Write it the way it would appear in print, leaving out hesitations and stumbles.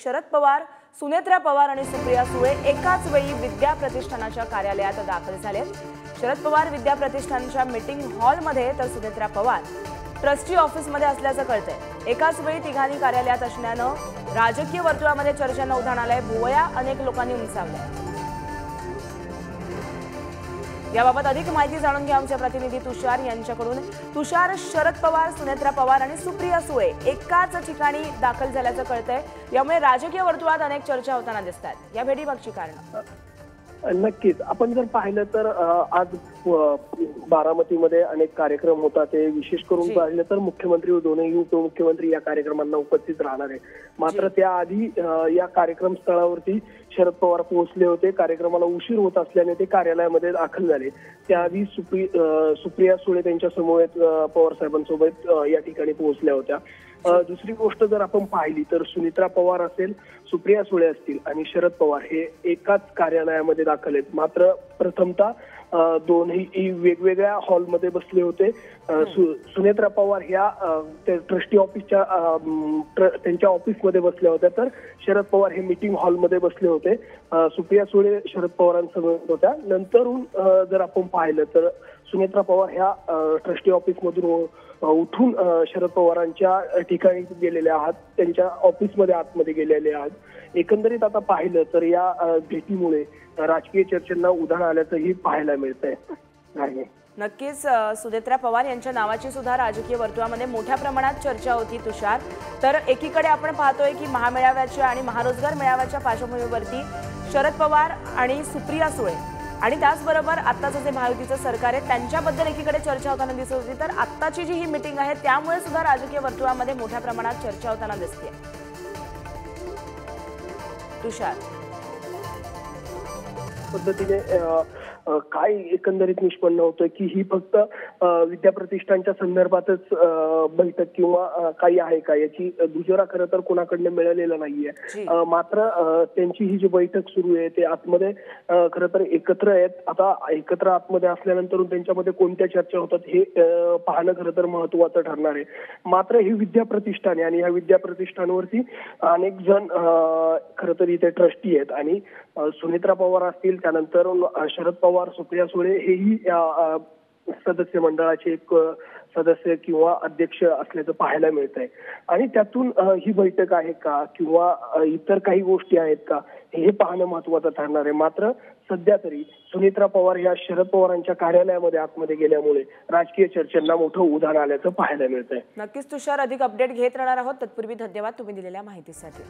शरद पवार, सुनेत्रा पवार आणि सुप्रिया सुळे एकाच वेळी विद्या प्रतिष्ठानाच्या कार्यालयात दाखल झाले। शरद पवार विद्या प्रतिष्ठानच्या मीटिंग हॉलमध्ये तर सुनेत्रा पवार ट्रस्टी ऑफिसमध्ये असल्याचं कळतंय। एकाच वेळी तिघांनी कार्यालयात असण्यानं राजकीय वर्तुळामध्ये चर्चांना उधाण आलंय। भुवया अनेक लोकांनी उंचावल्या। याबाबत अधिक माहिती जाणून घ्या आमचे प्रतिनिधी तुषार यांच्याकडून। तुषार, शरद पवार, सुनेत्रा पवार आणि सुप्रिया सुळे एकाच ठिकाणी दाखल झाल्याचं कळतंय। यामुळे राजकीय वर्तुळात अनेक चर्चा होताना दिसतात। या भेटीमागची कारणं नक्कीच आपण जर पाहिलं तर आज बारामतीमध्ये अनेक कार्यक्रम होता। ते विशेष करून पाहिलं तर मुख्यमंत्री व दोन्ही उपमुख्यमंत्री या कार्यक्रमांना उपस्थित राहणार आहे। मात्र त्याआधी या कार्यक्रम स्थळावरती शरद पवार पोहोचले होते। कार्यक्रमाला उशीर होत असल्याने ते कार्यालयामध्ये दाखल झाले। त्याआधी सुप्रिया सुळे त्यांच्या समवेत पवार साहेबांसोबत या ठिकाणी पोहोचल्या होत्या। दुसरी गोष्ट जर आपण पाहिली तर सुनेत्रा पवार असेल, सुप्रिया सुळे असतील आणि शरद पवार हे एकाच कार्यालयामध्ये दाखल आहेत। मात्र प्रथमतः दोन्ही वेगवेगळ्या हॉलमध्ये बसले होते। सुनेत्रा पवार ह्या ट्रस्टी ऑफिसच्या त्यांच्या ऑफिसमध्ये बसल्या होत्या, तर शरद पवार हे मीटिंग हॉलमध्ये बसले होते। सुप्रिया सुळे शरद पवारांसमोर होत्या। नंतरून जर आपण पाहिलं तर सुनेत्रा पवार ह्या ट्रस्टी ऑफिसमधून उठून शरद पवारांच्या ठिकाणी गेलेले आहात, त्यांच्या ऑफिसमध्ये आतमध्ये गेलेले आहात। एकंदरीत आता पाहिलं तर या भेटीमुळे राजकीय चर्चांना उधाण आल्याचंही पाहायला मिळतंय। नक्कीच सुनेत्रा पवार यांच्या नावाची सुद्धा राजकीय वर्तुळामध्ये मोठ्या प्रमाणात चर्चा होती तुषार। तर एकीकडे आपण पाहतोय की महामेळाव्याच्या आणि महारोजगार मेळाव्याच्या पार्श्वभूमीवरती शरद पवार आणि सुप्रिया सुळे आणि त्याचबरोबर आत्ताचं जे महायुतीचं सरकार आहे त्यांच्याबद्दल एकीकडे चर्चा होताना दिसत होती। तर आत्ताची जी ही मीटिंग आहे त्यामुळे सुद्धा राजकीय वर्तुळामध्ये मोठ्या प्रमाणात चर्चा होताना दिसते। तुषार, पद्धतीने काय एकंदरीत निष्पन्न होतं की ही फक्त विद्या प्रतिष्ठानच्या संदर्भातच बैठक किंवा काही आहे का याची दुजोरा खरं तर कोणाकडनं मिळालेला नाहीये। मात्र त्यांची ही जी बैठक सुरू आहे ते आतमध्ये खरं तर एकत्र आहेत। आता एकत्र आतमध्ये असल्यानंतर त्यांच्यामध्ये कोणत्या चर्चा होतात हे पाहणं खरं तर महत्वाचं ठरणार आहे। मात्र ही विद्या प्रतिष्ठान आहे आणि या विद्या प्रतिष्ठानवरती अनेक जण खरं तर इथे ट्रस्टी आहेत आणि सुनेत्रा पवार असतील, त्यानंतर शरद पवार, सुप्रिया सुळे हेही सदस्य मंडळाचे एक सदस्य किंवा अध्यक्ष असल्याचं पाहायला मिळतंय। आणि त्यातून ही बैठक आहे का किंवा इतर काही गोष्टी आहेत का हे पाहणं महत्वाचं ठरणार आहे। मात्र सध्या तरी सुनेत्रा पवार या शरद पवारांच्या कार्यालयामध्ये आतमध्ये गेल्यामुळे राजकीय चर्चांना मोठं उधाण आल्याचं पाहायला मिळतंय। नक्कीच तुषार, अधिक अपडेट घेत राहणार आहोत। तत्पूर्वी धन्यवाद तुम्ही दिलेल्या माहितीसाठी।